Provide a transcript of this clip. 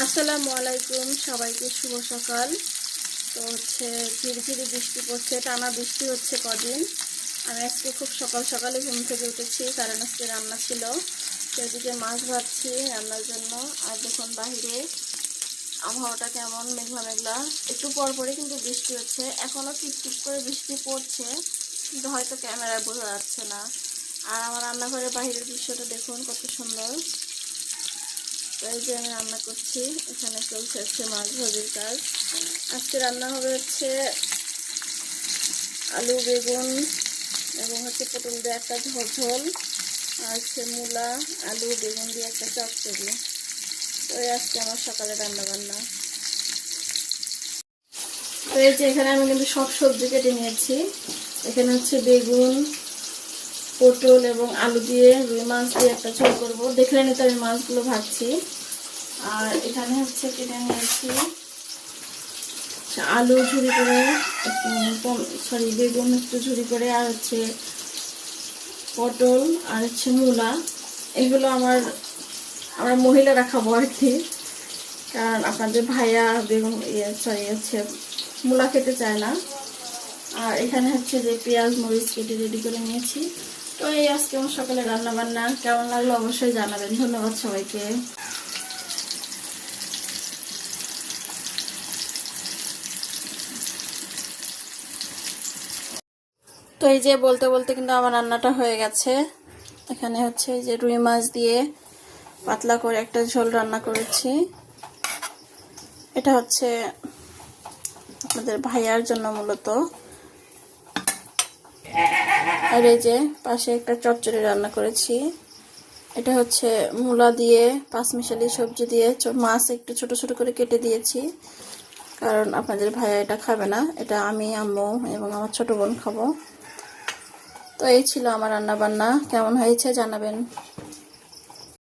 আসসালামু আলাইকুম, সবাইকে শুভ সকাল। তো ঝিরিঝিরি বৃষ্টি পড়ছে, টানা বৃষ্টি হচ্ছে কদিন। আমি আজকে খুব সকাল সকালে ঘুম থেকে উঠেছি, কারণ আজকে রান্না ছিল। সেদিকে মাছ ভাজছি রান্নার জন্য। আর দেখুন বাহিরে আবহাওয়াটা কেমন, মেঘলা মেঘলা, একটু পর পরে কিন্তু বৃষ্টি হচ্ছে। এখনও টিপটিপ করে বৃষ্টি পড়ছে, কিন্তু হয়তো ক্যামেরায় বোঝা যাচ্ছে না। আর আমার রান্নাঘরের বাহিরের দৃশ্যটা দেখুন কত সুন্দর। তো এই যে আমি রান্না করছি, এখানে চলছে মাছ ভাজির কাজ। আজকে রান্না হবে আলু বেগুন এবং পটল দিয়ে একটা ঝোল, আর মূলা আলু বেগুন দিয়ে একটা চচ্চড়ি। তো এই আজকে আমার সকালে রান্না বান্না। তো এই যে এখানে আমি কিন্তু সব সবজি কেটে নিয়েছি। এখানে বেগুন, পটল এবং আলু দিয়ে রুই মাছ দিয়ে একটা ঝোল করবো। দেখলেন তো আমি মাছগুলো ভাজছি। আর এখানে কেটে নিয়েছি আলু ঝুরি করে, বেগুন একটু ঝুরি করে, আর পটল, আর মূলা। এগুলো আমরা মহিলারা খাবো আর কি, কারণ আপনাদের ভাইয়া বেগুন মূলা খেতে চায় না। আর এখানে যে পেঁয়াজ মরিচ কেটে রেডি করে নিয়েছি। তো এই আজকে আমার সকালে রান্না বান্না। কেমন লাগলো অবশ্যই জানাবেন। ধন্যবাদ সবাইকে। তো এই যে বলতে বলতে কিন্তু আমার রান্নাটা হয়ে গেছে। এখানে এই যে রুই মাছ দিয়ে পাতলা করে একটা ঝোল রান্না করেছি। এটা আপনাদের ভাইয়ার জন্য মূলত। আর এই যে পাশে একটা চচ্চড়ি রান্না করেছি। এটা মূলা দিয়ে পাঁচমিশালি সবজি দিয়ে মাছ একটু ছোট ছোট করে কেটে দিয়েছি, কারণ আপনাদের ভাইয়া এটা খাবে না। এটা আমি, আম্মু এবং আমার ছোট বোন খাবো। তো এই ছিল আমার রান্না বান্না। কেমন হয়েছে জানাবেন।